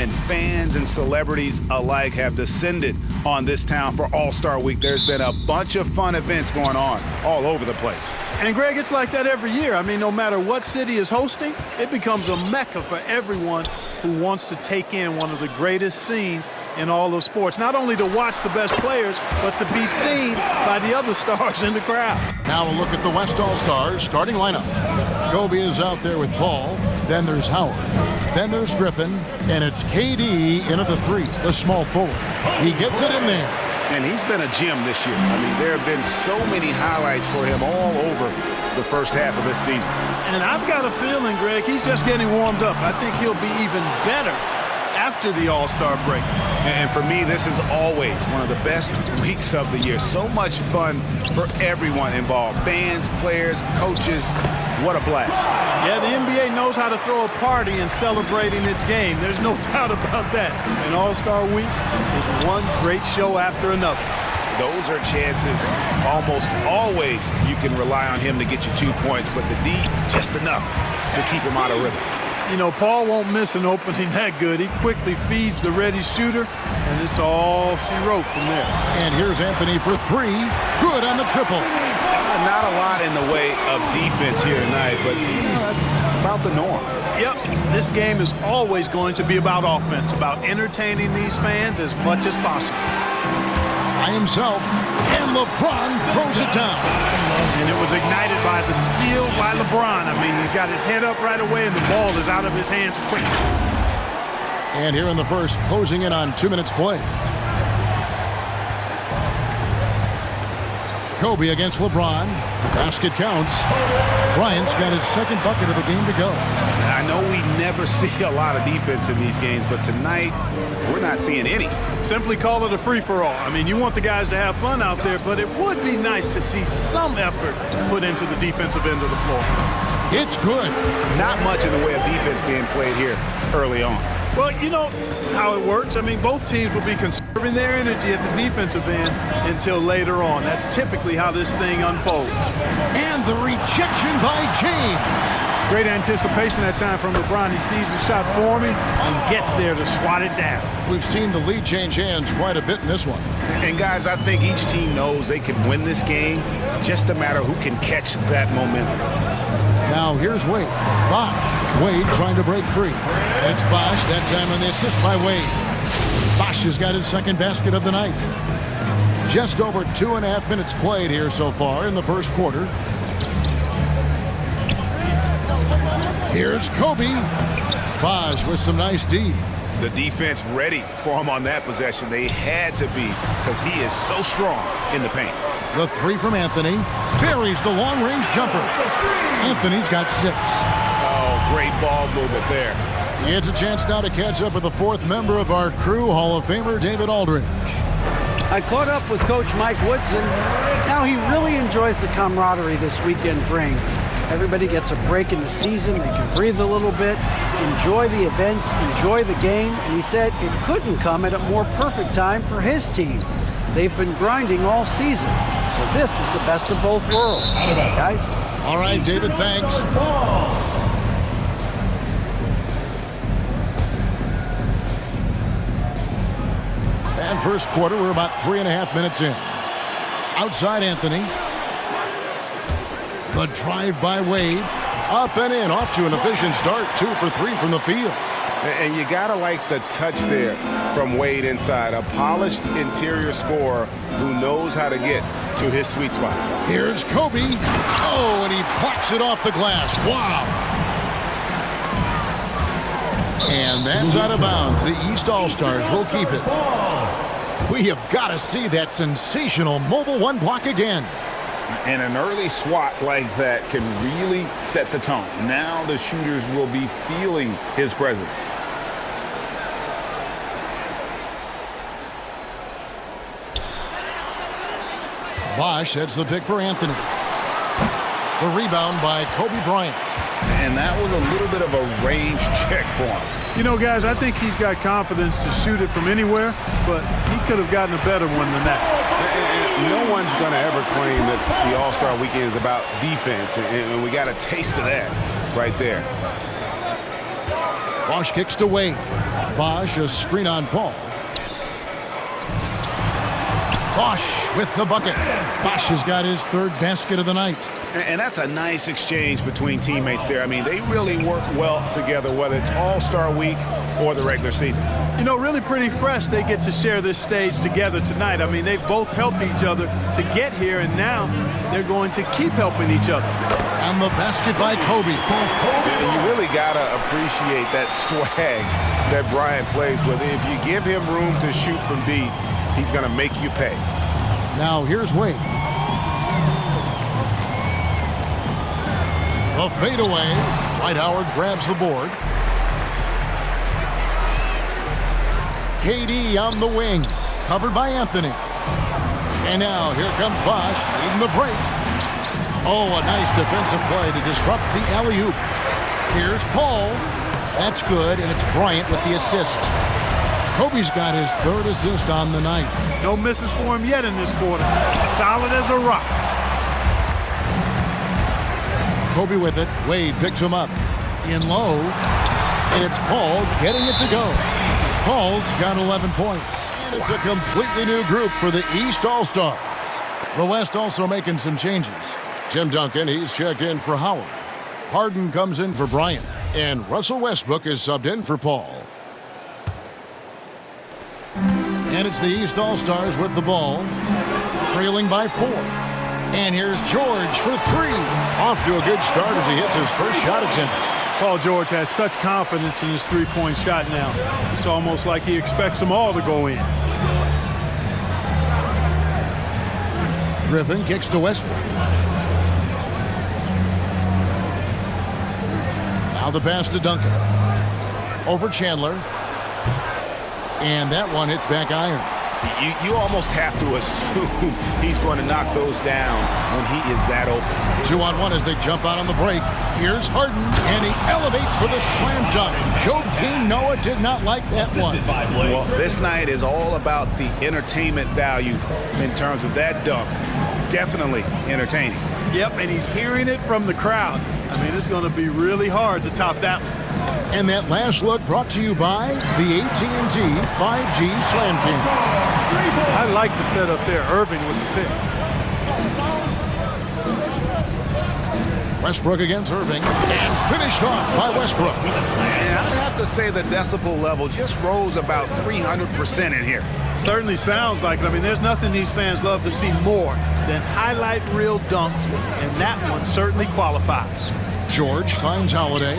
and fans and celebrities alike have descended on this town for All-Star Week. There's been a bunch of fun events going on all over the place. And, Greg, it's like that every year. I mean, no matter what city is hosting, it becomes a mecca for everyone who wants to take in one of the greatest scenes in all of sports. Not only to watch the best players, but to be seen by the other stars in the crowd. Now a look at the West All-Stars starting lineup. Kobe is out there with Paul. Then there's Howard. Then there's Griffin. And it's KD in at the 3, the small forward. He gets it in there. And he's been a gem this year. I mean, there have been so many highlights for him all over the first half of this season. And I've got a feeling, Greg, he's just getting warmed up. I think he'll be even better after the All-Star break. And for me, this is always one of the best weeks of the year. So much fun for everyone involved. Fans, players, coaches. What a blast. Yeah, the NBA knows how to throw a party in celebrating its game. There's no doubt about that. And All-Star Week is one great show after another. Those are chances. Almost always you can rely on him to get you 2 points, but the D, just enough to keep him out of rhythm. You know, Paul won't miss an opening that good. He quickly feeds the ready shooter, and it's all she wrote from there. And here's Anthony for 3. Good on the triple. Not a lot in the way of defense here tonight, but that's about the norm. Yep, this game is always going to be about offense, about entertaining these fans as much as possible. By himself, and LeBron throws it down. And it was ignited by the steal by LeBron. I mean, he's got his head up right away, and the ball is out of his hands quick. And here in the first, closing in on 2 minutes play. Kobe against LeBron. Basket counts. Bryant's got his second bucket of the game to go. I know we never see a lot of defense in these games, but tonight we're not seeing any. Simply call it a free-for-all. I mean, you want the guys to have fun out there, but it would be nice to see some effort put into the defensive end of the floor. It's good. Not much in the way of defense being played here early on. Well, you know how it works. I mean, both teams will be conserving their energy at the defensive end until later on. That's typically how this thing unfolds. And the rejection by James. Great anticipation that time from LeBron. He sees the shot forming and gets there to swat it down. We've seen the lead change hands quite a bit in this one. And guys, I think each team knows they can win this game. Just a matter who can catch that momentum. Now here's Wade. Bosh. Wade trying to break free. It's Bosh, that time on the assist by Wade. Bosh has got his second basket of the night. Just over 2.5 minutes played here so far in the first quarter. Here's Kobe. Bosh with some nice D. The defense ready for him on that possession. They had to be, because he is so strong in the paint. The 3 from Anthony. Buries the long-range jumper. Anthony's got 6. Oh, great ball movement there. It's a chance now to catch up with the 4th member of our crew, Hall of Famer David Aldridge. I caught up with Coach Mike Woodson. Now he really enjoys the camaraderie this weekend brings. Everybody gets a break in the season. They can breathe a little bit, enjoy the events, enjoy the game. And he said it couldn't come at a more perfect time for his team. They've been grinding all season. So this is the best of both worlds. Guys? All right, David, thanks. And first quarter, we're about 3.5 minutes in. Outside Anthony. The drive by Wade. Up and in, off to an efficient start. 2 for 3 from the field. And you gotta like the touch there from Wade inside. A polished interior scorer who knows how to get to his sweet spot. Here's Kobe. Oh, and he plucks it off the glass. Wow. And that's out of bounds. The East All-Stars will keep it. We have got to see that sensational mobile 1 block again. And an early swat like that can really set the tone. Now the shooters will be feeling his presence. Bosh sets the pick for Anthony. The rebound by Kobe Bryant. And that was a little bit of a range check for him. You know, guys, I think he's got confidence to shoot it from anywhere, but he could have gotten a better one than that. No one's going to ever claim that the All-Star Weekend is about defense, and we got a taste of that right there. Bosch kicks to Wade. Bosch, a screen on Paul. Bosch with the bucket. Bosch has got his third basket of the night. And that's a nice exchange between teammates there. I mean, they really work well together, whether it's All-Star Week or the regular season. You know, really pretty fresh they get to share this stage together tonight. I mean, they've both helped each other to get here, and now they're going to keep helping each other. And the basket by Kobe. And you really got to appreciate that swag that Bryant plays with. If you give him room to shoot from deep, he's going to make you pay. Now here's Wade. A fadeaway. Dwight Howard grabs the board. KD on the wing, covered by Anthony. And now here comes Bosch leading the break. Oh, a nice defensive play to disrupt the alley-oop. Here's Paul. That's good, and it's Bryant with the assist. Kobe's got his third assist on the night. No misses for him yet in this quarter. Solid as a rock. Kobe with it. Wade picks him up. In low. And it's Paul getting it to go. Paul's got 11 points. And it's a completely new group for the East All-Stars. The West also making some changes. Tim Duncan, he's checked in for Howard. Harden comes in for Bryant. And Russell Westbrook is subbed in for Paul. And it's the East All-Stars with the ball, trailing by 4. And here's George for 3. Off to a good start as he hits his first shot attempt. Paul George has such confidence in his three-point shot now. It's almost like he expects them all to go in. Griffin kicks to Westbrook. Now the pass to Duncan. Over Chandler. And that one hits back iron. You almost have to assume he's going to knock those down when he is that open. 2-on-1 as they jump out on the break. Here's Harden, and he elevates for the slam dunk. Joakim Noah did not like that one. Well, this night is all about the entertainment value in terms of that dunk. Definitely entertaining. Yep, and he's hearing it from the crowd. I mean, it's going to be really hard to top that one. And that last look brought to you by the AT&T 5G Slam King. I like the setup there. Irving with the pick. Westbrook against Irving, and finished off by Westbrook. And I have to say the decibel level just rose about 300% in here. Certainly sounds like it. I mean, there's nothing these fans love to see more than highlight reel dunks, and that one certainly qualifies. George finds Holiday.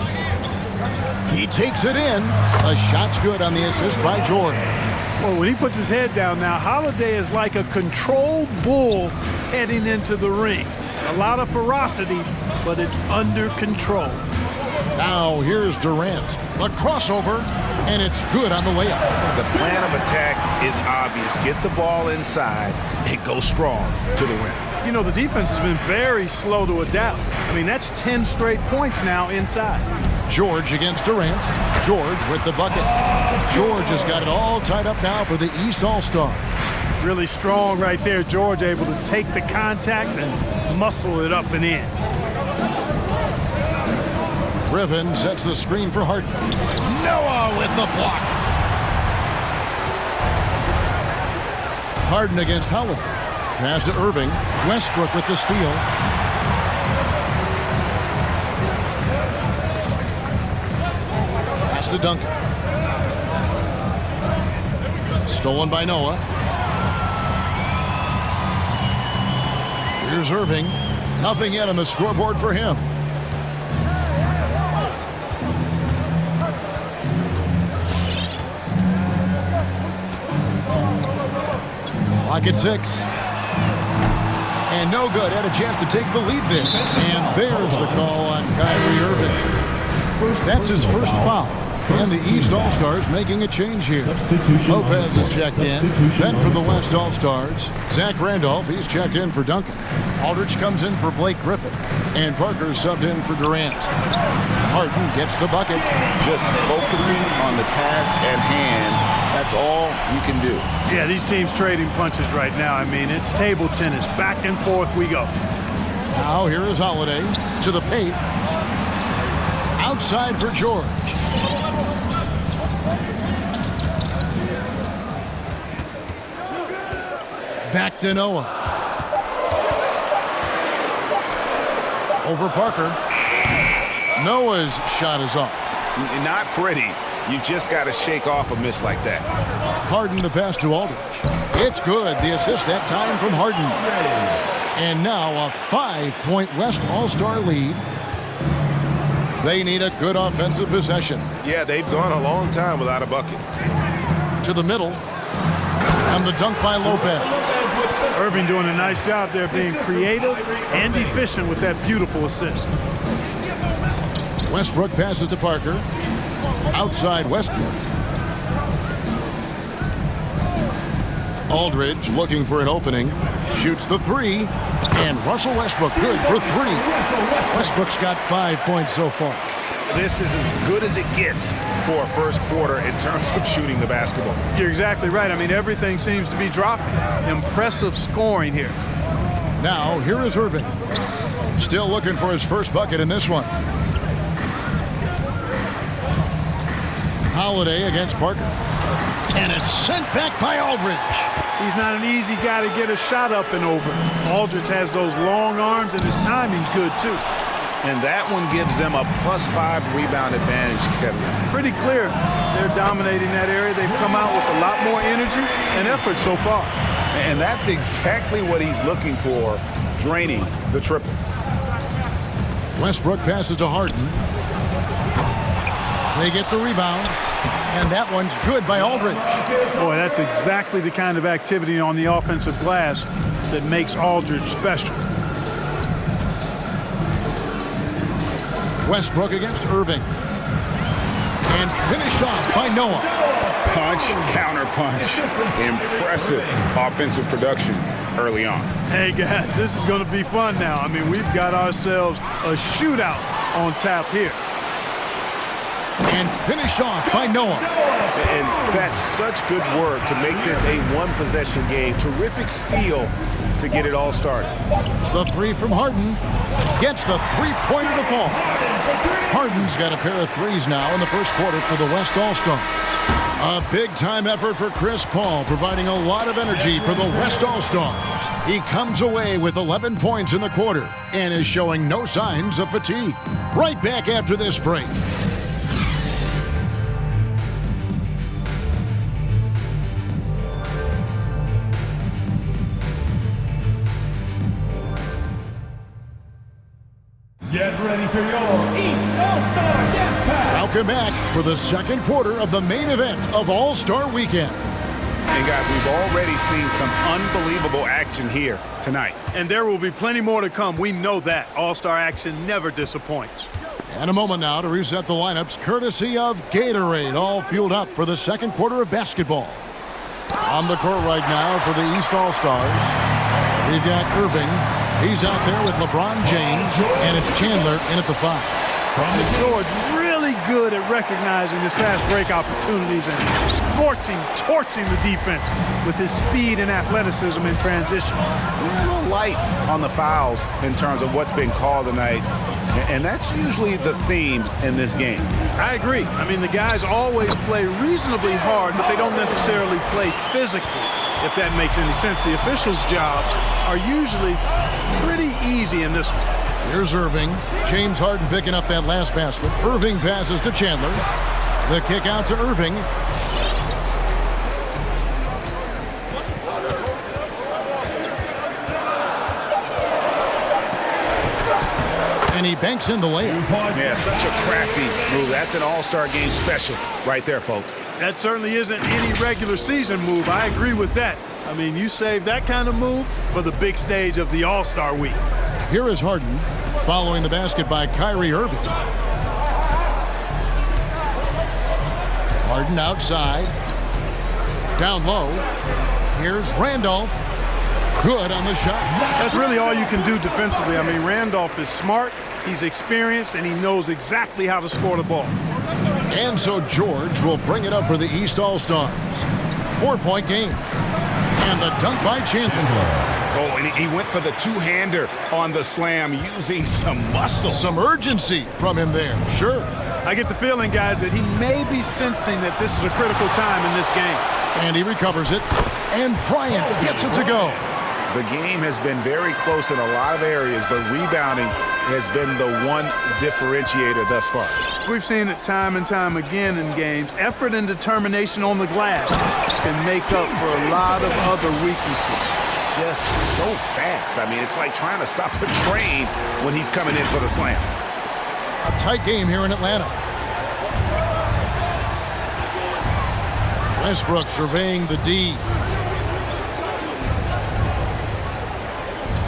He takes it in. A shot's good on the assist by George. Well, when he puts his head down now, Holiday is like a controlled bull heading into the ring. A lot of ferocity, but it's under control. Now here's Durant. The crossover, and it's good on the layup. The plan of attack is obvious. Get the ball inside and go strong to the rim. You know, the defense has been very slow to adapt. I mean, that's 10 straight points now inside. George against Durant. George with the bucket. George has got it all tied up now for the East All-Stars. Really strong right there. George able to take the contact and muscle it up and in. Griffin sets the screen for Harden. Noah with the block. Harden against Holiday. Pass to Irving. Westbrook with the steal. Pass to Duncan. Stolen by Noah. Here's Irving. Nothing yet on the scoreboard for him. Clock at 6. And no good. Had a chance to take the lead there. And there's the call on Kyrie Irving. That's his first foul. And the East All-Stars making a change here. Lopez is checked in. Then for the West All-Stars, Zach Randolph, he's checked in for Duncan. Aldridge comes in for Blake Griffin. And Parker subbed in for Durant. Harden gets the bucket. Just focusing on the task at hand. That's all you can do. Yeah, these teams trading punches right now. I mean, it's table tennis. Back and forth we go. Now here is Holiday to the paint. Outside for George. Back to Noah. Over Parker. Noah's shot is off. Not pretty. You just got to shake off a miss like that. Harden the pass to Aldridge. It's good. The assist that time from Harden. And now a 5-point West All-Star lead. They need a good offensive possession. Yeah, they've gone a long time without a bucket. To the middle. And the dunk by Lopez. Irving doing a nice job there being creative and efficient with that beautiful assist. Westbrook passes to Parker. Outside Westbrook. Aldridge looking for an opening. Shoots the three. And Russell Westbrook good for three. Westbrook's got 5 points so far. This is as good as it gets for a first quarter in terms of shooting the basketball. You're exactly right. I mean, everything seems to be dropping. Impressive scoring here. Now, here is Irving. Still looking for his first bucket in this one. Holiday against Parker. And it's sent back by Aldridge. He's not an easy guy to get a shot up and over. Aldridge has those long arms, and his timing's good, too. And that one gives them a +5 rebound advantage, Kevin. Pretty clear. They're dominating that area. They've come out with a lot more energy and effort so far. And that's exactly what he's looking for, draining the triple. Westbrook passes to Harden. They get the rebound. And that one's good by Aldridge. Boy, that's exactly the kind of activity on the offensive glass that makes Aldridge special. Westbrook against Irving. And finished off by Noah. Punch, counter punch. Impressive offensive production early on. Hey, guys, this is going to be fun now. I mean, we've got ourselves a shootout on tap here. And finished off by Noah. And that's such good work to make this a one-possession game. Terrific steal to get it all started. The three from Harden gets the three-pointer to fall. Harden's got a pair of threes now in the first quarter for the West All-Stars. A big-time effort for Chris Paul, providing a lot of energy for the West All-Stars. He comes away with 11 points in the quarter and is showing no signs of fatigue. Right back after this break. Get ready for your East All-Star Dance Pack. Welcome back for the second quarter of the main event of All-Star Weekend. And guys, we've already seen some unbelievable action here tonight. And there will be plenty more to come. We know that. All-Star action never disappoints. And a moment now to reset the lineups courtesy of Gatorade, all fueled up for the second quarter of basketball. On the court right now for the East All-Stars, we've got Irving. He's out there with LeBron James, and it's Chandler in at the 5. George really good at recognizing his fast break opportunities and torching the defense with his speed and athleticism in transition. A little light on the fouls in terms of what's been called tonight, and that's usually the theme in this game. I agree. I mean, the guys always play reasonably hard, but they don't necessarily play physically, if that makes any sense. The officials' jobs are usually pretty easy in this one. Here's Irving. James Harden picking up that last basket. Irving passes to Chandler. The kick out to Irving. And he banks in the layup. Yeah, such a crafty move. That's an all-star game special right there, folks. That certainly isn't any regular season move. I agree with that. I mean, you save that kind of move for the big stage of the All-Star Week. Here is Harden following the basket by Kyrie Irving. Harden outside. Down low. Here's Randolph. Good on the shot. That's really all you can do defensively. I mean, Randolph is smart, he's experienced, and he knows exactly how to score the ball. And so George will bring it up for the East All-Stars. 4-point game. And the dunk by Chandler. Oh, and he went for the two-hander on the slam, using some muscle. Some urgency from him there, sure. I get the feeling, guys, that he may be sensing that this is a critical time in this game. And he recovers it. And Bryant gets it to go. The game has been very close in a lot of areas, but rebounding has been the one differentiator thus far. We've seen it time and time again in games. Effort and determination on the glass can make up for a lot of other weaknesses. Just so fast. I mean, it's like trying to stop a train when he's coming in for the slam. A tight game here in Atlanta. Westbrook surveying the D.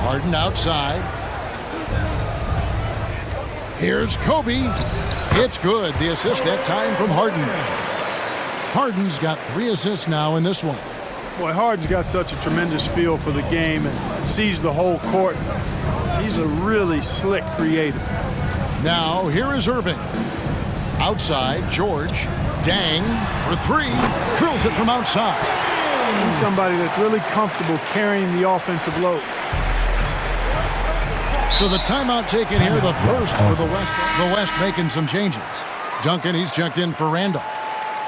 Harden outside. Here's Kobe. It's good. The assist that time from Harden. Harden's got 3 assists now in this one. Boy, Harden's got such a tremendous feel for the game and sees the whole court. He's a really slick creator. Now, here is Irving. Outside, George. Dang for 3. Drills it from outside. He's somebody that's really comfortable carrying the offensive load. So the timeout taken here, the first for the West. The West making some changes. Duncan, he's checked in for Randolph.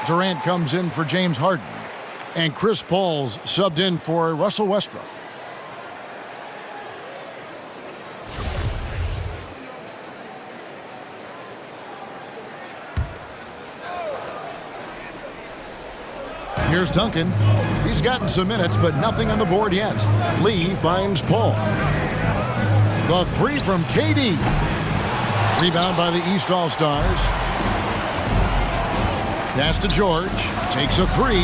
Durant comes in for James Harden. And Chris Paul's subbed in for Russell Westbrook. Here's Duncan. He's gotten some minutes, but nothing on the board yet. Lee finds Paul. The 3 from KD. Rebound by the East All-Stars. Pass to George. Takes a 3.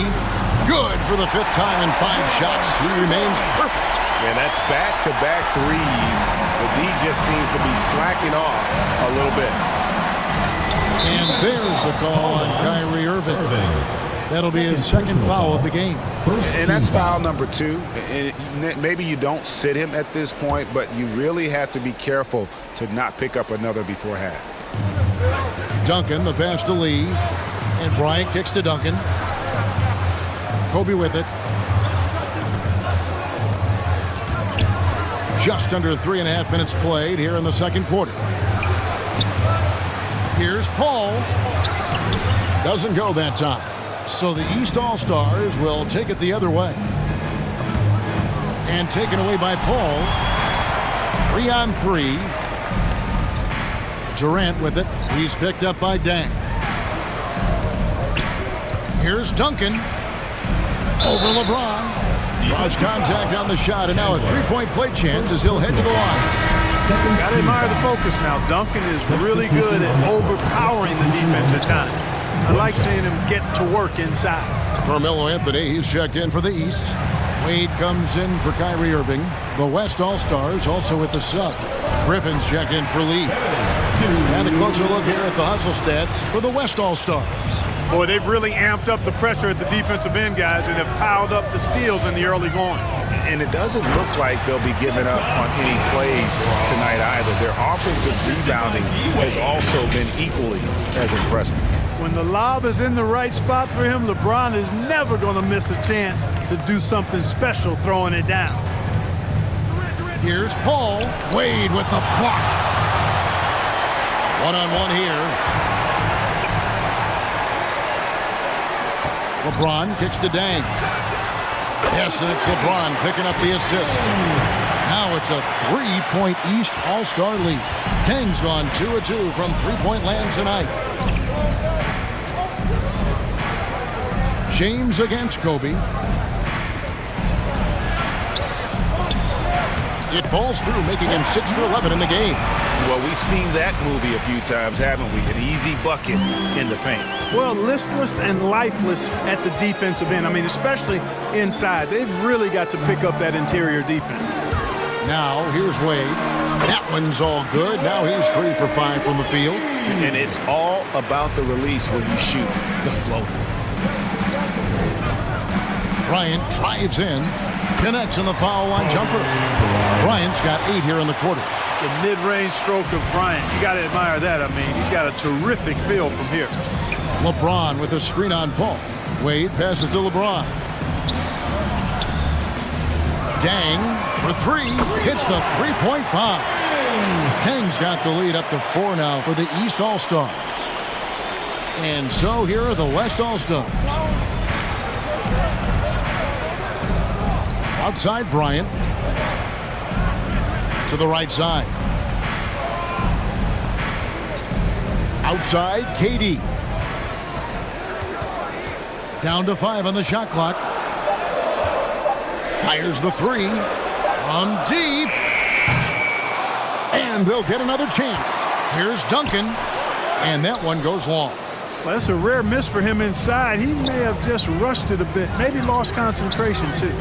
Good for the 5th time in 5 shots. He remains perfect. Yeah, that's back-to-back threes. The D just seems to be slacking off a little bit. And there's the call on Kyrie Irving. That'll be his second foul of the game. And that's foul number 2. And maybe you don't sit him at this point, but you really have to be careful to not pick up another before half. Duncan, the pass to Lee. And Bryant kicks to Duncan. Kobe with it. Just under 3.5 minutes played here in the second quarter. Here's Paul. Doesn't go that time. So the East All-Stars will take it the other way. And taken away by Paul. 3-on-3. Durant with it. He's picked up by Dang. Here's Duncan. Over LeBron. Draws contact on the shot, and now a 3-point play chance as he'll head to the line. Got to admire the focus now. Duncan is really good at overpowering the defense at times. I like seeing him get to work inside. Carmelo Anthony, he's checked in for the East. Wade comes in for Kyrie Irving. The West All-Stars also with the sub. Griffin's checked in for Lee. And a closer look here at the hustle stats for the West All-Stars. Boy, they've really amped up the pressure at the defensive end, guys, and have piled up the steals in the early going. And it doesn't look like they'll be giving up on any plays tonight either. Their offensive rebounding has also been equally as impressive. When the lob is in the right spot for him, LeBron is never going to miss a chance to do something special throwing it down. Here's Paul. Wade with the block. One-on-one here. LeBron kicks to Dang. Yes, and it's LeBron picking up the assist. Now it's a 3-point East All-Star lead. Dang's gone 2 of 2 from 3-point land tonight. James against Kobe. It balls through, making him 6 for 11 in the game. Well, we've seen that movie a few times, haven't we? An easy bucket in the paint. Well, listless and lifeless at the defensive end. I mean, especially inside. They've really got to pick up that interior defense. Now, here's Wade. That one's all good. Now he's 3 for 5 from the field. And it's all about the release when you shoot the floater. Bryant drives in. Connects on the foul line jumper. Bryant's got 8 here in the quarter. The mid-range stroke of Bryant. You got to admire that. I mean, he's got a terrific feel from here. LeBron with a screen on Paul. Wade passes to LeBron. Dang for 3. Hits the 3-point bomb. Dang's got the lead up to 4 now for the East All-Stars. And so here are the West All-Stars. Outside Bryant. To the right side. Outside KD. Down to 5 on the shot clock. Fires the 3. From deep. And they'll get another chance. Here's Duncan. And that one goes long. Well, that's a rare miss for him inside. He may have just rushed it a bit. Maybe lost concentration, too.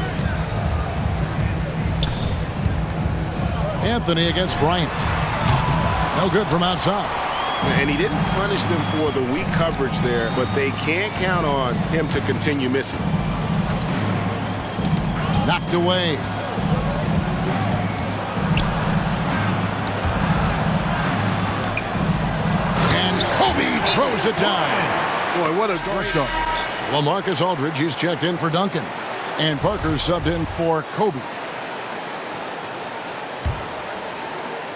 Anthony against Bryant. No good from outside. And he didn't punish them for the weak coverage there, but they can't count on him to continue missing. Knocked away. And Kobe throws it down. Boy, what a Stars. LaMarcus Aldridge, he's checked in for Duncan. And Parker subbed in for Kobe.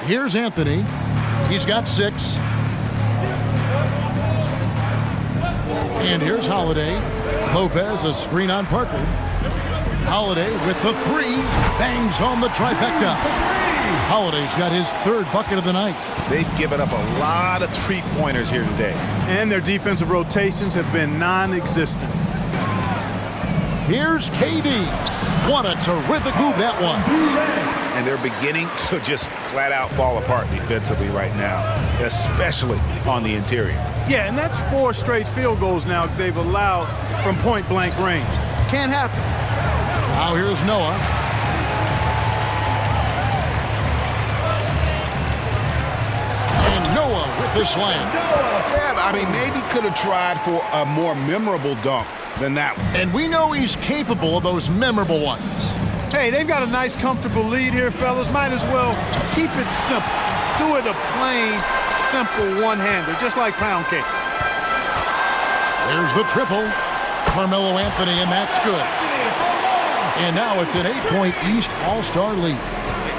Here's Anthony. He's got 6. And here's Holiday. Lopez, a screen on Parker. Holiday with the 3. Bangs home the trifecta. Holiday's got his 3rd bucket of the night. They've given up a lot of three-pointers here today. And their defensive rotations have been non-existent. Here's KD. What a terrific move that was. And they're beginning to just flat out fall apart defensively right now, especially on the interior. Yeah, and that's 4 straight field goals now they've allowed from point-blank range. Can't happen. Now here's Noah. And Noah with the slam. Yeah, I mean, maybe could have tried for a more memorable dunk than that one. And we know he's capable of those memorable ones. Hey, they've got a nice, comfortable lead here, fellas. Might as well keep it simple. Do it a plain, simple one-hander, just like pound cake. There's the triple. Carmelo Anthony, and that's good. And now it's an 8-point East All-Star lead.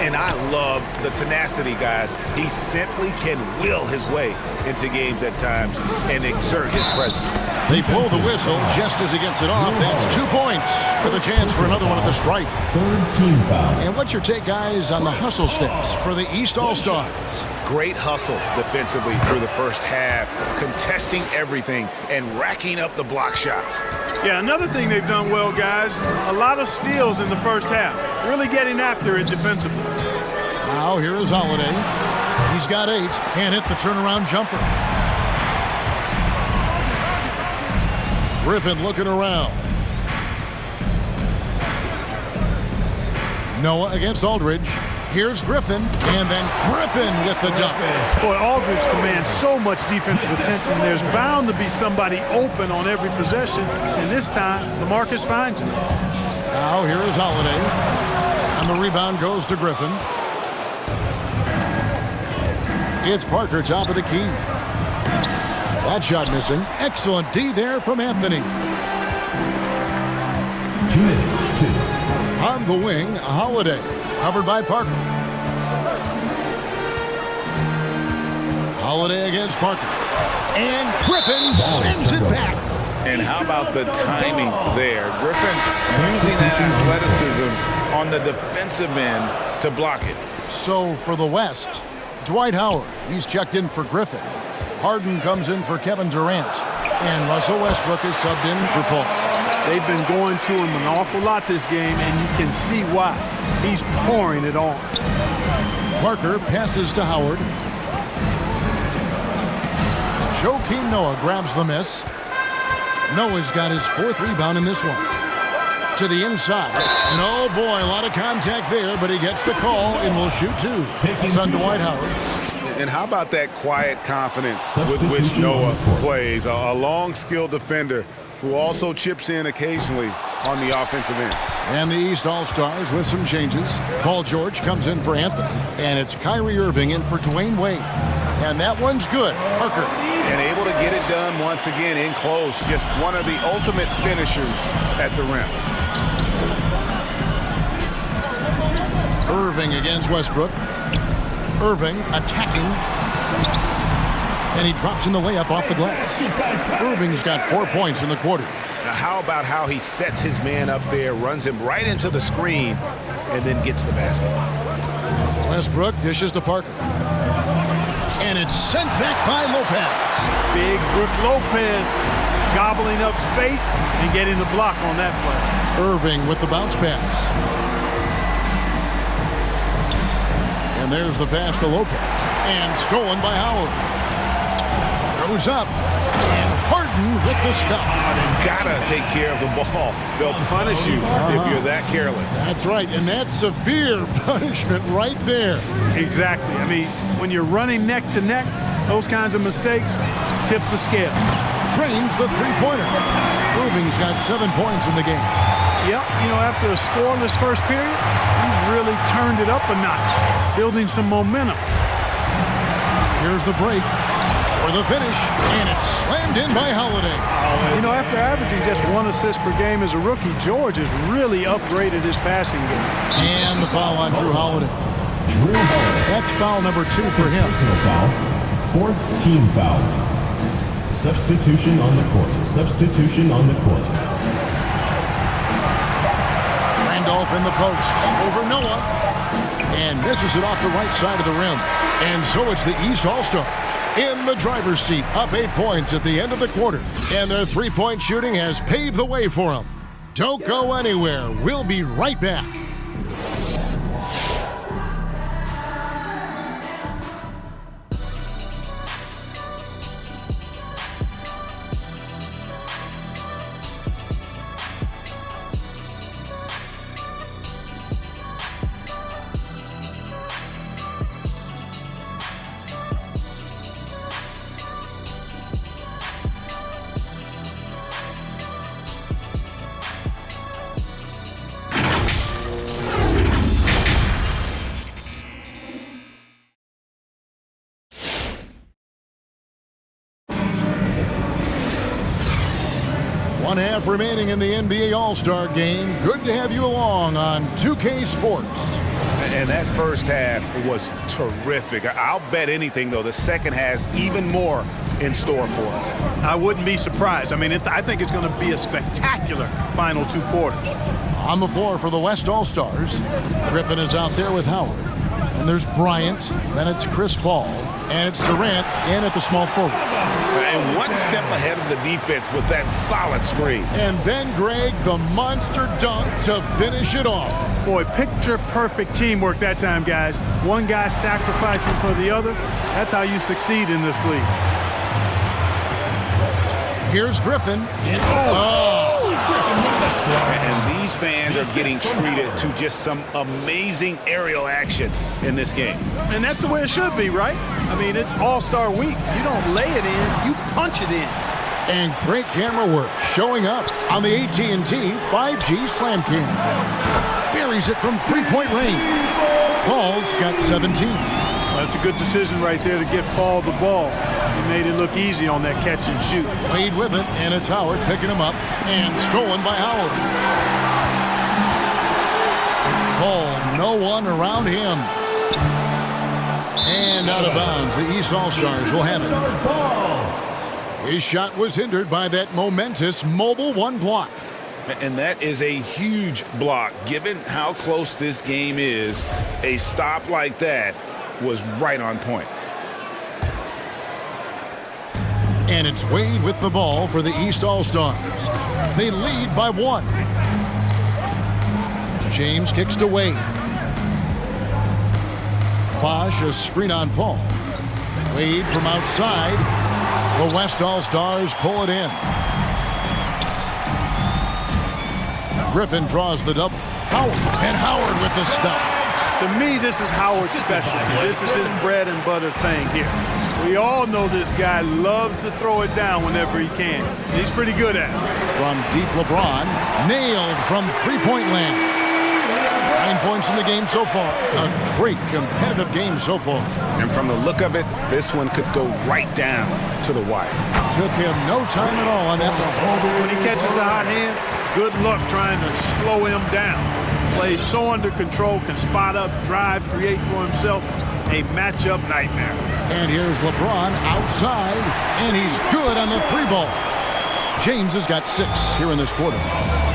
And I love the tenacity, guys. He simply can will his way into games at times and exert his presence. They blow the whistle just as he gets it off. That's 2 points with a chance for another one at the stripe. 3rd team foul. And what's your take, guys, on the hustle sticks for the East All-Stars? Great hustle defensively through the first half, contesting everything and racking up the block shots. Yeah, another thing they've done well, guys, a lot of steals in the first half. Really getting after it defensively. Now here is Holiday. He's got 8. Can't hit the turnaround jumper. Griffin looking around. Noah against Aldridge. Here's Griffin, and then Griffin with the dunk. Boy, Aldridge commands so much defensive attention. There's bound to be somebody open on every possession, and this time, LaMarcus finds him. Now here is Holiday, and the rebound goes to Griffin. It's Parker, top of the key. That shot missing. Excellent D there from Anthony. 2 minutes, 2. On the wing, Holiday. Covered by Parker. Holiday against Parker. And Griffin sends it back. And how about the timing there? Griffin using that athleticism on the defensive end to block it. So for the West, Dwight Howard. He's checked in for Griffin. Harden comes in for Kevin Durant. And Russell Westbrook is subbed in for Paul. They've been going to him an awful lot this game, and you can see why. He's pouring it on. Parker passes to Howard. Joakim Noah grabs the miss. Noah's got his 4th rebound in this one. To the inside. And oh boy, a lot of contact there, but he gets the call and will shoot 2. It's on Dwight Howard. And how about that quiet confidence with which Noah plays? A long, skilled defender who also chips in occasionally on the offensive end. And the East All-Stars with some changes. Paul George comes in for Anthony. And it's Kyrie Irving in for Dwayne Wade. And that one's good. Parker. And able to get it done once again in close. Just one of the ultimate finishers at the rim. Irving against Westbrook. Irving attacking. And he drops in the layup off the glass. Irving's got 4 points in the quarter. Now, how about how he sets his man up there, runs him right into the screen, and then gets the basket? Westbrook dishes to Parker. And it's sent back by Lopez. Big Brook Lopez gobbling up space and getting the block on that play. Irving with the bounce pass. And there's the pass to Lopez. And stolen by Howard. Goes up. And Harden with the stuff. Gotta take care of the ball. They'll punish you if you're that careless. That's right. And that's severe punishment right there. Exactly. I mean, when you're running neck to neck, those kinds of mistakes tip the scale. Drains the three-pointer. Irving's got 7 points in the game. Yep, you know, after a scoreless first period, he's really turned it up a notch, building some momentum. Here's the break for the finish, and it's slammed in by Holiday. You know, after averaging just 1 assist per game as a rookie, George has really upgraded his passing game. And the foul on Drew Holiday. That's foul number 2 for him. Personal foul. 4th team foul. Substitution on the court. Substitution on the court. Randolph in the post over Noah. And misses it off the right side of the rim. And so it's the East All-Stars in the driver's seat, up 8 points at the end of the quarter. And their three-point shooting has paved the way for them. Don't go anywhere. We'll be right back. One half remaining in the NBA All-Star game. Good to have you along on 2K Sports. And that first half was terrific. I'll bet anything, though, the second has even more in store for us. I wouldn't be surprised. I mean, I think it's going to be a spectacular final 2 quarters. On the floor for the West All-Stars, Griffin is out there with Howard. And there's Bryant, then it's Chris Paul, and it's Durant in at the small forward. And one step ahead of the defense with that solid screen. And then Greg, the monster dunk to finish it off. Boy, picture-perfect teamwork that time, guys. One guy sacrificing for the other. That's how you succeed in this league. Here's Griffin. And these fans are getting treated to just some amazing aerial action in this game. And that's the way it should be, right? I mean, it's All-Star Week. You don't lay it in, you punch it in. And great camera work showing up on the AT&T 5G Slam Cam. Buries it from three-point range. Paul's got 17. That's a good decision right there to get Paul the ball. He made it look easy on that catch and shoot. Wade with it, and it's Howard picking him up, and stolen by Howard. Paul, no one around him. And out of bounds, the East All-Stars will have it. His shot was hindered by that momentous mobile one block. And that is a huge block. Given how close this game is, a stop like that was right on point. And it's Wade with the ball for the East All-Stars. They lead by 1. James kicks to Wade. Bosch, a screen on Paul. Wade from outside. The West All-Stars pull it in. Griffin draws the double. Howard, and Howard with the stuff. To me, this is Howard's specialty. This is his bread and butter thing here. We all know this guy loves to throw it down whenever he can. He's pretty good at it. From deep LeBron, nailed from three-point land. 9 points in the game so far. A great competitive game so far. And from the look of it, this one could go right down to the wire. Took him no time at all on that one. When he catches the hot hand, good luck trying to slow him down. Plays so under control, can spot up, drive, create for himself, a matchup nightmare. And here's LeBron outside, and he's good on the 3-ball. James has got 6 here in this quarter.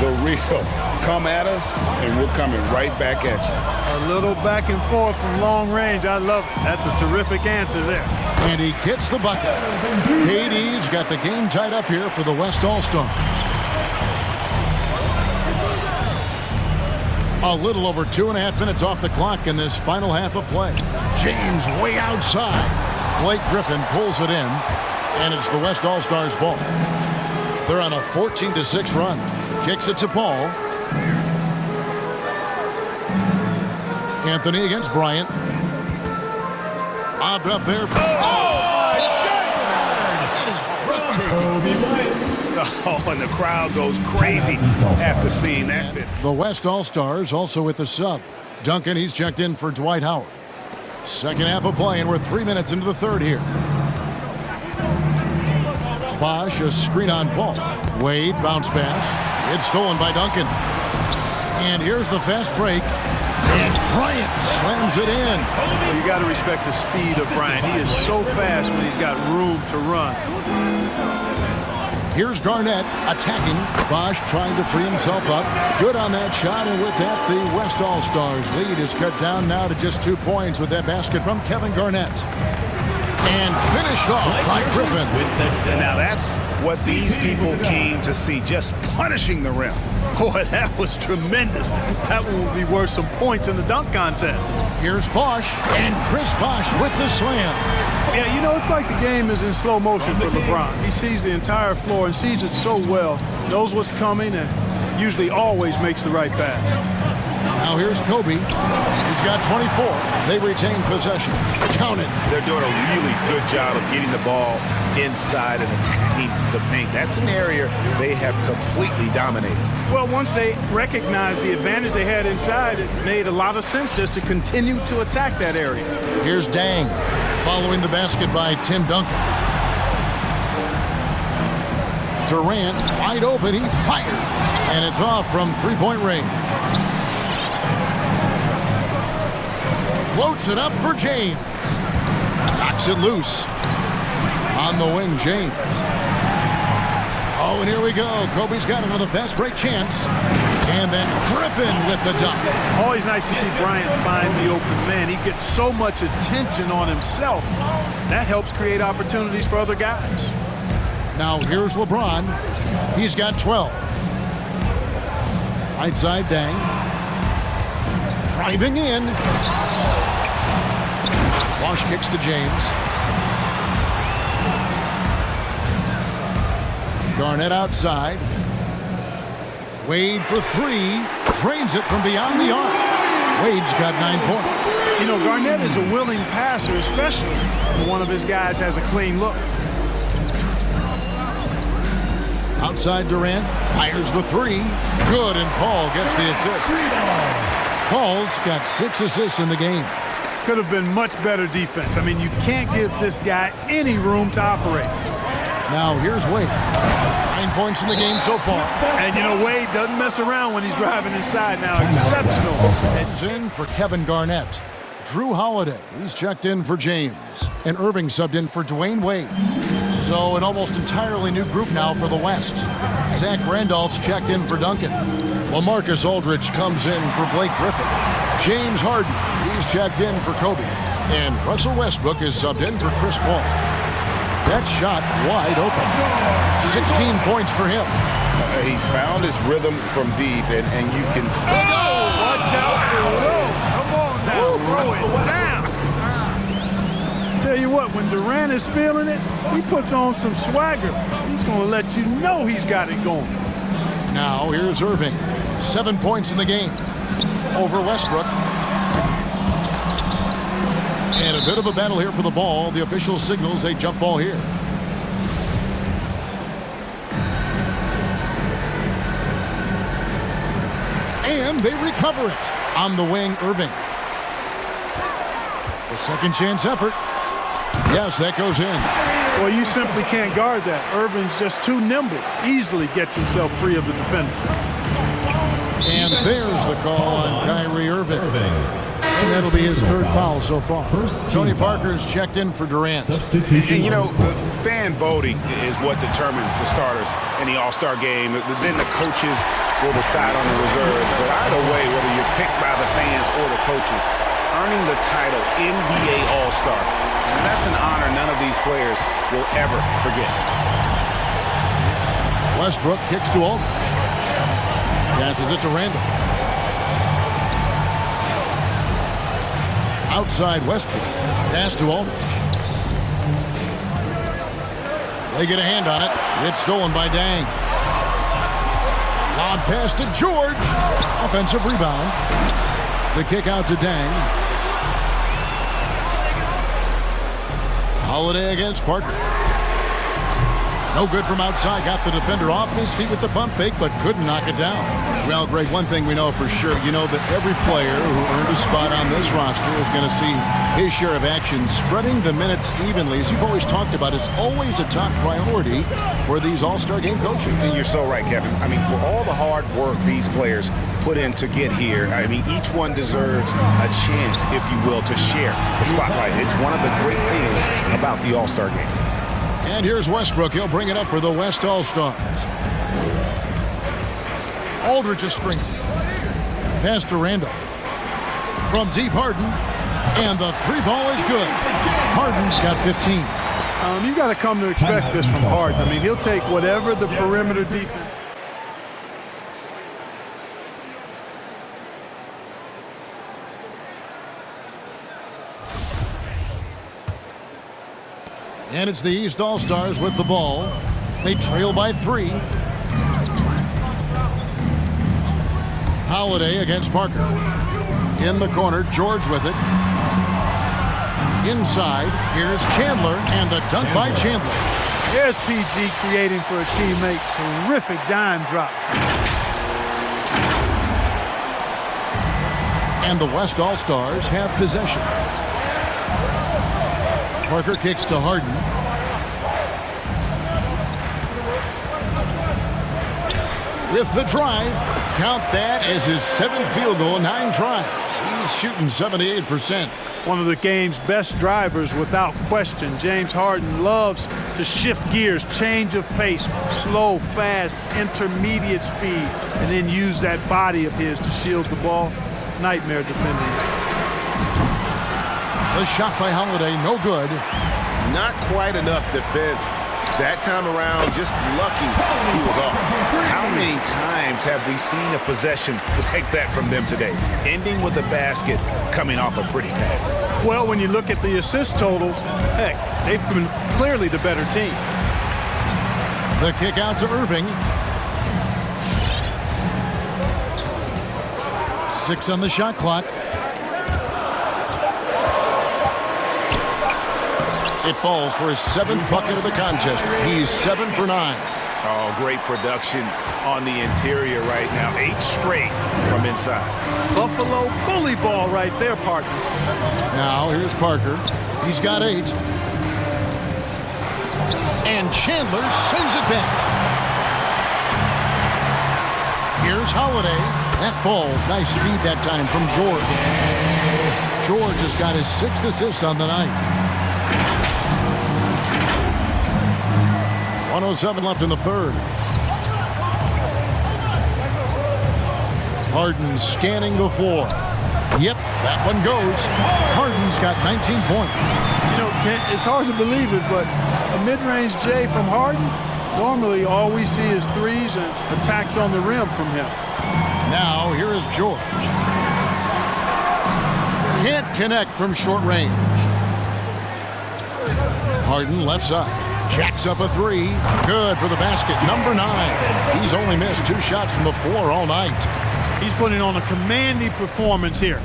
The real come at us, and we're coming right back at you. A little back and forth from long range. I love it. That's a terrific answer there. And he gets the bucket. KD's got the game tied up here for the West All-Stars. A little over 2.5 minutes off the clock in this final half of play. James way outside. Blake Griffin pulls it in, and it's the West All-Stars ball. They're on a 14-6 run. Kicks it to Paul. Anthony against Bryant. Lobbed up there. That is breathtaking. Oh, and the crowd goes crazy after seeing that fit. The West All-Stars also with the sub. Duncan, he's checked in for Dwight Howard. Second half of play, and we're 3 minutes into the third here. Bosch, a screen on Paul. Wade, bounce pass. It's stolen by Duncan. And here's the fast break. And Bryant slams it in. Well, you got to respect the speed of Bryant. He is so fast when he's got room to run. Here's Garnett attacking. Bosch trying to free himself up. Good on that shot, and with that, the West All-Stars lead is cut down now to just 2 points with that basket from Kevin Garnett. And finished off by Griffin. And now that's what these people came to see, just punishing the rim. Boy, that was tremendous. That one will be worth some points in the dunk contest. Here's Bosch, and Chris Bosch with the slam. Yeah, you know, it's like the game is in slow motion for LeBron. He sees the entire floor and sees it so well, knows what's coming, and usually always makes the right pass. Now here's Kobe. He's got 24. They retain possession. Count it. They're doing a really good job of getting the ball inside and attacking the paint. That's an area they have completely dominated. Well, once they recognized the advantage they had inside, it made a lot of sense just to continue to attack that area. Here's Dang, following the basket by Tim Duncan. Durant, wide open, he fires, and it's off from three-point range. Floats it up for James. Knocks it loose. On the wing, James. Oh, and here we go. Kobe's got another fast break chance. And then Griffin with the dunk. Always nice to see Bryant find the open man. He gets so much attention on himself. That helps create opportunities for other guys. Now here's LeBron. He's got 12. Right side, Dang. Driving in. Bosch kicks to James. Garnett outside. Wade for 3. Drains it from beyond the arc. Wade's got 9 points. You know, Garnett is a willing passer, especially when one of his guys has a clean look. Outside Durant. Fires the 3. Good, and Paul gets the assist. Paul's got 6 assists in the game. Could have been much better defense. I mean, you can't give this guy any room to operate. Now here's Wade. 9 points in the game so far. And you know, Wade doesn't mess around when he's driving inside now. Exceptional. Heads in for Kevin Garnett. Drew Holiday, he's checked in for James. And Irving subbed in for Dwayne Wade. So an almost entirely new group now for the West. Zach Randolph's checked in for Duncan. LaMarcus Aldridge comes in for Blake Griffin. James Harden, he's checked in for Kobe. And Russell Westbrook is subbed in for Chris Paul. That shot wide open. 16 points for him. He's found his rhythm from deep, and you can see. Watch out for the road. Come on now, throw it down. Tell you what, when Durant is feeling it, he puts on some swagger. He's going to let you know he's got it going. Now here's Irving. 7 points in the game over Westbrook. And a bit of a battle here for the ball. The official signals a jump ball here. And they recover it. On the wing, Irving. The second chance effort. Yes, that goes in. Well, you simply can't guard that. Irving's just too nimble. Easily gets himself free of the defender. And there's the call on Kyrie Irving. And that'll be his third foul so far. First team Tony foul. Parker's checked in for Durant. Substitution. And, you know, on the the court. fan voting is what determines the starters in the All-Star game. Then the coaches will decide on the reserves. But either way, whether you're picked by the fans or the coaches, earning the title NBA All-Star, and that's an honor none of these players will ever forget. Westbrook kicks to Aldridge. Passes it to Randall. Outside Westbrook. Pass to Aldridge. They get a hand on it. It's stolen by Dang. Long pass to George. Offensive rebound. The kick out to Dang. Holiday against Parker. No good from outside. Got the defender off his feet with the pump fake, but couldn't knock it down. Well, Greg, one thing we know for sure, you know that every player who earned a spot on this roster is going to see his share of action. Spreading the minutes evenly, as you've always talked about, is always a top priority for these All-Star game coaches. And you're so right, Kevin. I mean, for all the hard work these players put in to get here, I mean, each one deserves a chance, if you will, to share the spotlight. It's one of the great things about the All-Star game. And here's Westbrook. He'll bring it up for the West All-Stars. Aldridge is screen. Pass to Randolph. From deep, Harden. And the three ball is good. Harden's got 15. You got to come to expect this from Harden. I mean, he'll take whatever the perimeter defense. And it's the East All-Stars with the ball. They trail by 3. Holiday against Parker. In the corner, George with it. Inside, here's Chandler, and the dunk by Chandler. There's PG creating for a teammate. Terrific dime drop. And the West All-Stars have possession. Parker kicks to Harden. With the drive, count that as his 7th field goal, 9 tries. He's shooting 78%. One of the game's best drivers without question. James Harden loves to shift gears, change of pace, slow, fast, intermediate speed, and then use that body of his to shield the ball. Nightmare defending. The shot by Holiday, no good. Not quite enough defense. That time around, just lucky he was off. How many times have we seen a possession like that from them today? Ending with a basket, coming off a pretty pass. Well, when you look at the assist totals, heck, they've been clearly the better team. The kick out to Irving. 6 on the shot clock. It falls for his 7th bucket of the contest. He's 7 for 9. Oh, great production on the interior right now. 8 straight from inside. Buffalo bully ball right there, partner. Now here's Parker. He's got 8. And Chandler sends it back. Here's Holiday. That falls. Nice speed that time from George. George has got his 6th assist on the night. 1:07 left in the third. Harden scanning the floor. Yep, that one goes. Harden's got 19 points. You know, it's hard to believe it, but a mid-range J from Harden, normally all we see is threes and attacks on the rim from him. Now here is George. Can't connect from short range. Harden left side. Jacks up a 3. Good for the basket. Number 9. He's only missed 2 shots from the floor all night. He's putting on a commanding performance here.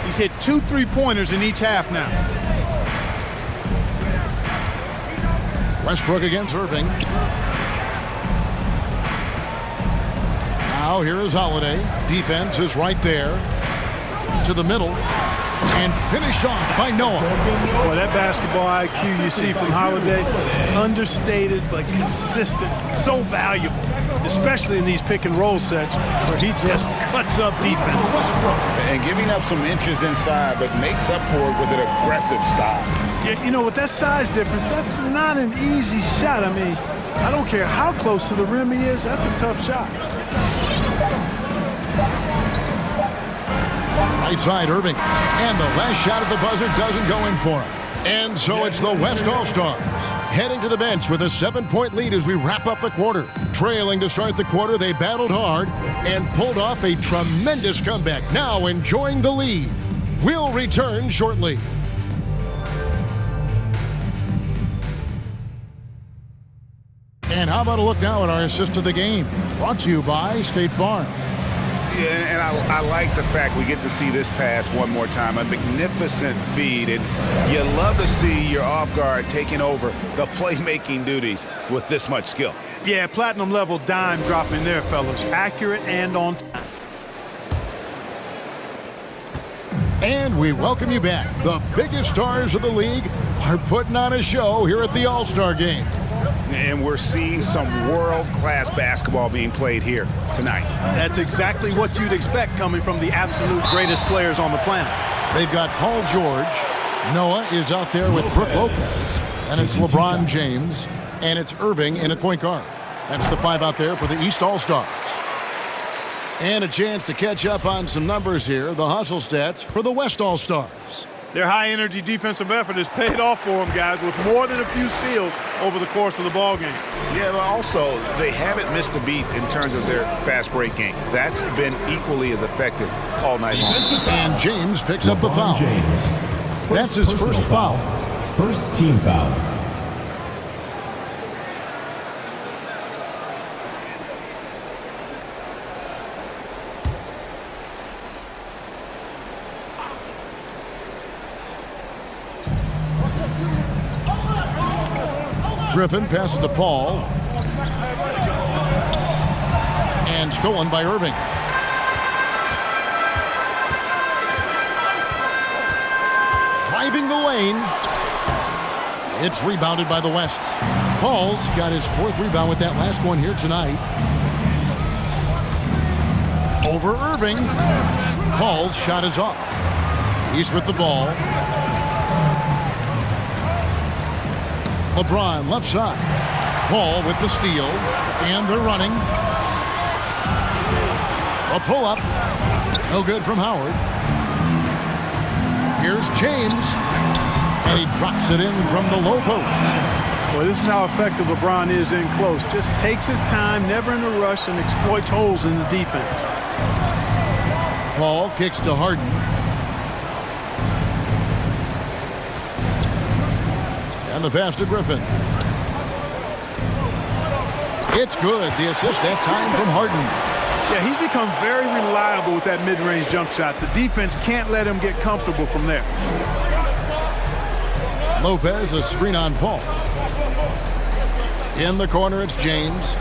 He's hit 2 3-pointers in each half now. Westbrook against Irving. Now here is Holiday. Defense is right there. To the middle. And finished off by Noah. Boy, that basketball IQ you see from Holiday, understated but consistent, so valuable, especially in these pick and roll sets where he just cuts up defense. And giving up some inches inside, but makes up for it with an aggressive style. Yeah, you know, with that size difference, that's not an easy shot. I mean, I don't care how close to the rim he is, that's a tough shot. Right side, Irving. And the last shot at the buzzer doesn't go in for him. And so it's the West All-Stars heading to the bench with a 7-point lead as we wrap up the quarter. Trailing to start the quarter, they battled hard and pulled off a tremendous comeback. Now enjoying the lead. We'll return shortly. And how about a look now at our assist of the game? Brought to you by State Farm. Yeah, and I like the fact we get to see this pass one more time. A magnificent feed, and you love to see your off guard taking over the playmaking duties with this much skill. Yeah, platinum level dime dropping there, fellas. Accurate and on time. And we welcome you back. The biggest stars of the league are putting on a show here at the All-Star Game. And we're seeing some world-class basketball being played here tonight. That's exactly what you'd expect coming from the absolute greatest players on the planet. They've got Paul George. Noah is out there with Brook Lopez. And it's LeBron James. And it's Irving in at point guard. That's the 5 out there for the East All-Stars. And a chance to catch up on some numbers here. The hustle stats for the West All-Stars. Their high-energy defensive effort has paid off for them, guys, with more than a few steals over the course of the ballgame. Yeah, but also, they haven't missed a beat in terms of their fast break game. That's been equally as effective all night long. And James picks up the foul. James. That's his first foul. First team foul. Griffin passes to Paul. And stolen by Irving. Driving the lane. It's rebounded by the West. Paul's got his 4th rebound with that last one here tonight. Over Irving. Paul's shot is off. He's with the ball. LeBron left side. Paul with the steal. And they're running. A pull-up. No good from Howard. Here's James. And he drops it in from the low post. Well, this is how effective LeBron is in close. Just takes his time, never in a rush, and exploits holes in the defense. Paul kicks to Harden. And the pass to Griffin. It's good. The assist that time from Harden. Yeah, he's become very reliable with that mid-range jump shot. The defense can't let him get comfortable from there. Lopez, a screen on Paul. In the corner, it's James.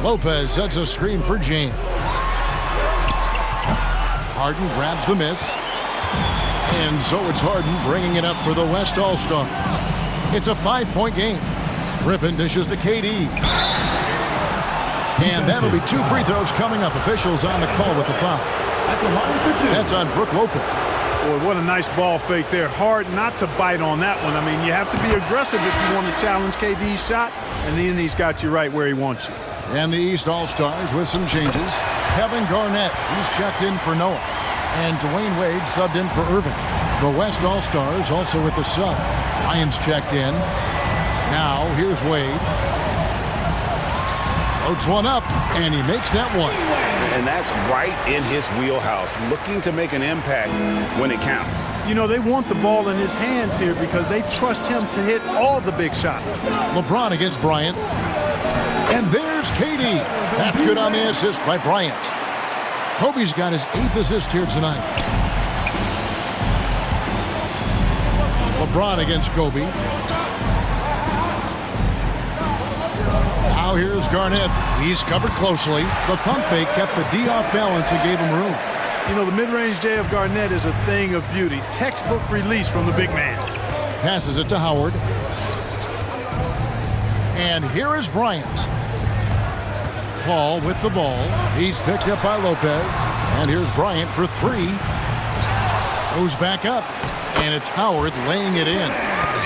Lopez sets a screen for James. Harden grabs the miss. And so it's Harden bringing it up for the West All-Stars. It's a 5-point game. Griffin dishes to KD. And that'll be 2 free throws coming up. Officials on the call with the foul. At the line for 2. That's on Brook Lopez. Boy, what a nice ball fake there. Hard not to bite on that one. I mean, you have to be aggressive if you want to challenge KD's shot, and then he's got you right where he wants you. And the East All-Stars with some changes. Kevin Garnett, he's checked in for Noah. And Dwayne Wade subbed in for Irving. The West All-Stars also with the sub. Lyons checked in. Now, here's Wade. Floats one up, and he makes that one. And that's right in his wheelhouse, looking to make an impact when it counts. You know, they want the ball in his hands here because they trust him to hit all the big shots. LeBron against Bryant. And there's KD. That's good on the assist by Bryant. Kobe's got his 8th assist here tonight. LeBron against Kobe. Now here's Garnett. He's covered closely. The pump fake kept the D off balance and gave him room. You know, the mid-range J of Garnett is a thing of beauty. Textbook release from the big man. Passes it to Howard. And here is Bryant. Paul with the ball. He's picked up by Lopez. And here's Bryant for three. Goes back up. And it's Howard laying it in.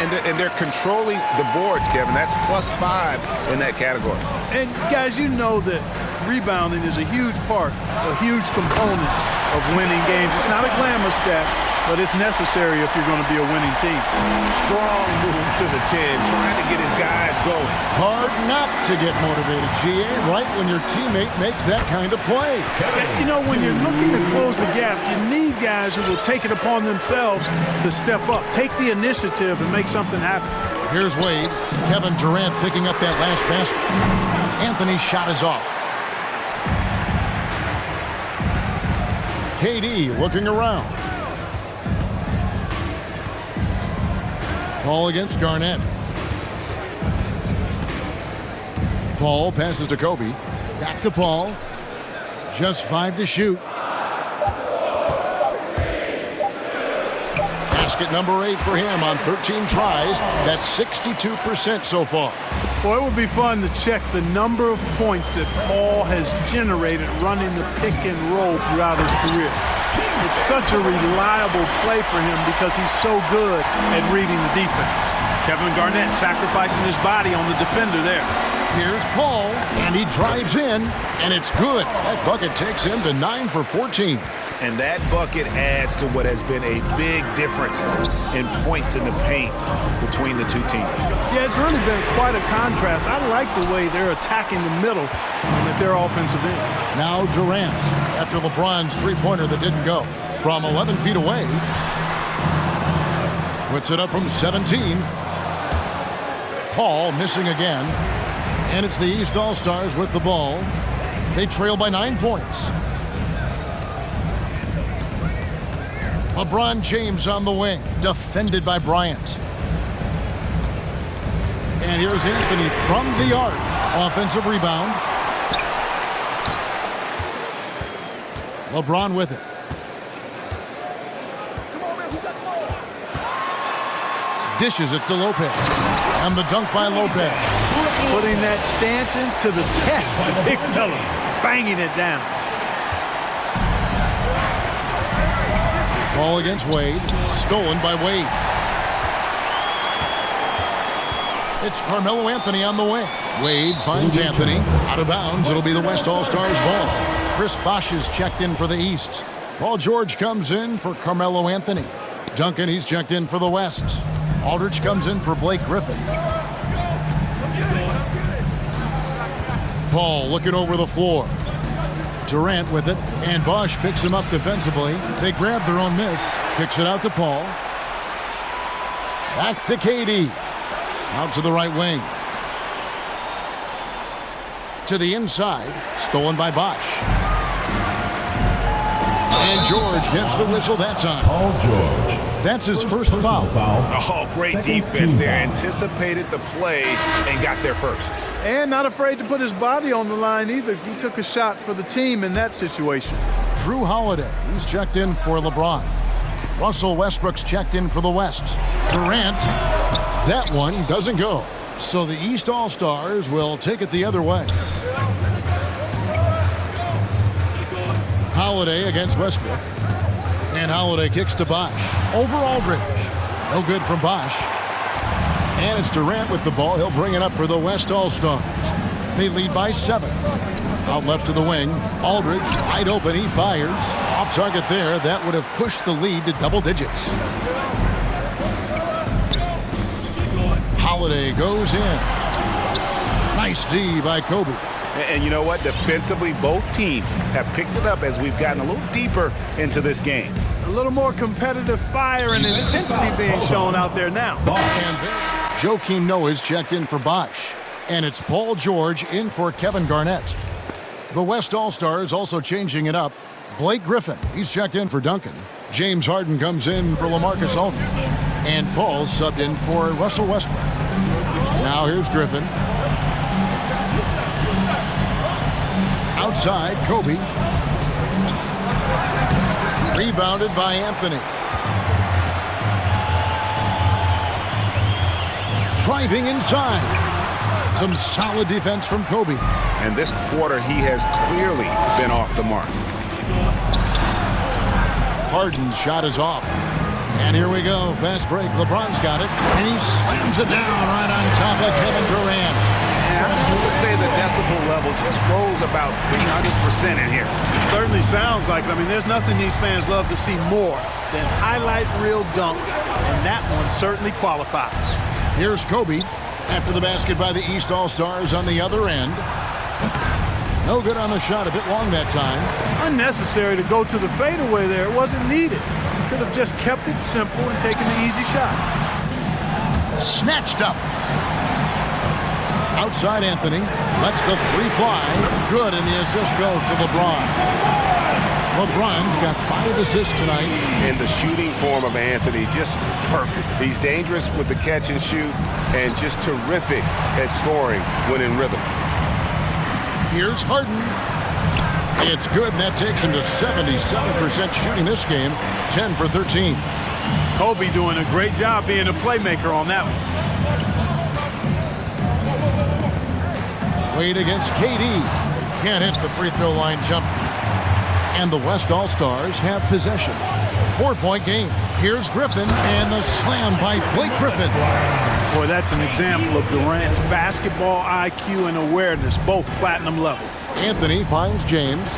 And they're controlling the boards, Kevin. That's +5 in that category. And guys, you know that rebounding is a huge part, a huge component of winning games. It's not a glamour stat, but it's necessary if you're going to be a winning team. Strong move to the 10, trying to get his guys going. Hard not to get motivated, GA, right when your teammate makes that kind of play. You know, when you're looking to close the gap, you need guys who will take it upon themselves to step up, take the initiative, and make something happen. Here's Wade. Kevin Durant picking up that last basket. Anthony's shot is off. KD looking around. Paul against Garnett. Paul passes to Kobe. Back to Paul. Just 5 to shoot. Basket number 8 for him on 13 tries. That's 62% so far. Boy, it would be fun to check the number of points that Paul has generated running the pick and roll throughout his career. It's such a reliable play for him because he's so good at reading the defense. Kevin Garnett sacrificing his body on the defender there. Here's Paul, and he drives in, and it's good. That bucket takes him to 9 for 14. And that bucket adds to what has been a big difference in points in the paint between the two teams. Yeah, it's really been quite a contrast. I like the way they're attacking the middle at their offensive end. Now Durant, after LeBron's three-pointer that didn't go. From 11 feet away. Puts it up from 17. Paul missing again. And it's the East All-Stars with the ball. They trail by 9 points. LeBron James on the wing, defended by Bryant. And here's Anthony from the arc. Offensive rebound. LeBron with it. Dishes it to Lopez. And the dunk by Lopez. Putting that stanchion to the test. The big fella banging it down. Ball against Wade. Stolen by Wade. It's Carmelo Anthony on the wing. Wade finds Anthony. Out of bounds. It'll be the West All-Stars ball. Chris Bosh is checked in for the East. Paul George comes in for Carmelo Anthony. Duncan, he's checked in for the West. Aldridge comes in for Blake Griffin. Paul looking over the floor. Durant with it, and Bosh picks him up defensively. They grab their own miss. Kicks it out to Paul. Back to KD. Out to the right wing. To the inside. Stolen by Bosh. And George gets the whistle that time. Paul George. That's his first foul. Oh, great defense there. Anticipated the play and got there first. And not afraid to put his body on the line either. He took a shot for the team in that situation. Drew Holiday, he's checked in for LeBron. Russell Westbrook's checked in for the West. Durant, that one doesn't go. So the East All-Stars will take it the other way. Holiday against Westbrook. And Holiday kicks to Bosh. Over Aldridge. No good from Bosh. And it's Durant with the ball. He'll bring it up for the West All-Stars. They lead by 7. Out left to the wing. Aldridge wide open. He fires. Off target there. That would have pushed the lead to double digits. Holiday goes in. Nice D by Kobe. And you know what? Defensively, both teams have picked it up as we've gotten a little deeper into this game. A little more competitive fire and intensity being shown out there now. And Joakim Noah's checked in for Bosh. And it's Paul George in for Kevin Garnett. The West All-Stars also changing it up. Blake Griffin, he's checked in for Duncan. James Harden comes in for LaMarcus Aldridge. And Paul subbed in for Russell Westbrook. Now here's Griffin. Outside, Kobe. Rebounded by Anthony. Driving inside. Some solid defense from Kobe. And this quarter, he has clearly been off the mark. Harden's shot is off. And here we go. Fast break. LeBron's got it. And he slams it down right on top of Kevin Durant. And I would say the decibel level just rose about 300% in here. Certainly sounds like it. I mean, there's nothing these fans love to see more than highlight reel dunks. And that one certainly qualifies. Here's Kobe after the basket by the East All-Stars on the other end. No good on the shot. A bit long that time. Unnecessary to go to the fadeaway there. It wasn't needed. Could have just kept it simple and taken the easy shot. Snatched up. Outside Anthony. Lets the three fly. Good, and the assist goes to LeBron. LeBron's got 5 assists tonight. And the shooting form of Anthony, just perfect. He's dangerous with the catch and shoot and just terrific at scoring when in rhythm. Here's Harden. It's good, and that takes him to 77% shooting this game. 10 for 13. Kobe doing a great job being a playmaker on that one. Wade against KD. Can't hit the free throw line jump. And the West All-Stars have possession. 4-point game. Here's Griffin, and the slam by Blake Griffin. Boy, that's an example of Durant's basketball IQ and awareness, both platinum level. Anthony finds James.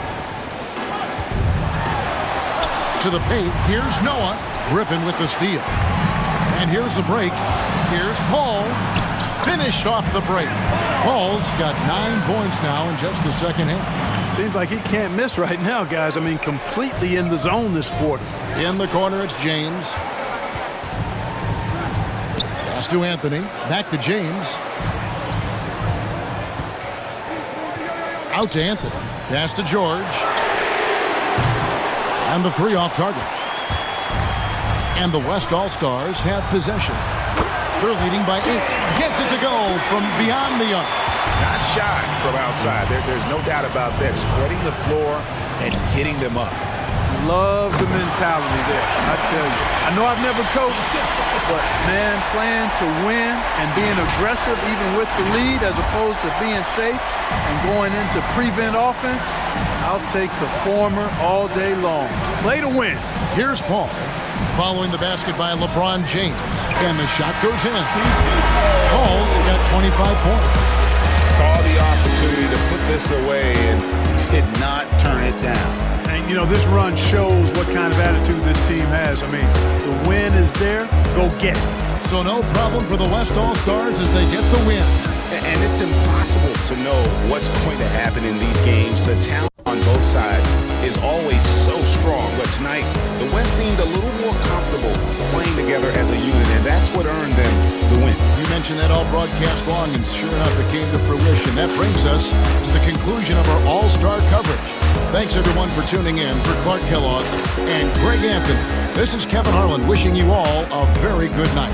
To the paint. Here's Noah. Griffin with the steal. And here's the break. Here's Paul. Finished off the break. Paul's got 9 points now in just the second half. Seems like he can't miss right now, guys. I mean, completely in the zone this quarter. In the corner, it's James. Pass to Anthony. Back to James. Out to Anthony. Pass to George. And the three off target. And the West All-Stars have possession. They're leading by 8. Gets it to go from beyond the arc. Not shy from outside. There's no doubt about that. Spreading the floor and getting them up. Love the mentality there, I tell you. I know I've never coached, but, man, playing to win and being aggressive even with the lead as opposed to being safe and going into prevent offense, I'll take the former all day long. Play to win. Here's Paul. Following the basket by LeBron James. And the shot goes in. Paul's got 25 points. Saw the opportunity to put this away and did not turn it down. And, you know, this run shows what kind of attitude this team has. I mean, the win is there. Go get it. So no problem for the West All-Stars as they get the win. And it's impossible to know what's going to happen in these games. The talent on both sides is always so strong. But tonight, the West seemed a little more comfortable playing together as a unit, and that's what earned them the win. You mentioned that all broadcast long, and sure enough, it came to fruition. That brings us to the conclusion of our All-Star coverage. Thanks, everyone, for tuning in. For Clark Kellogg and Greg Anthony, this is Kevin Harlan wishing you all a very good night.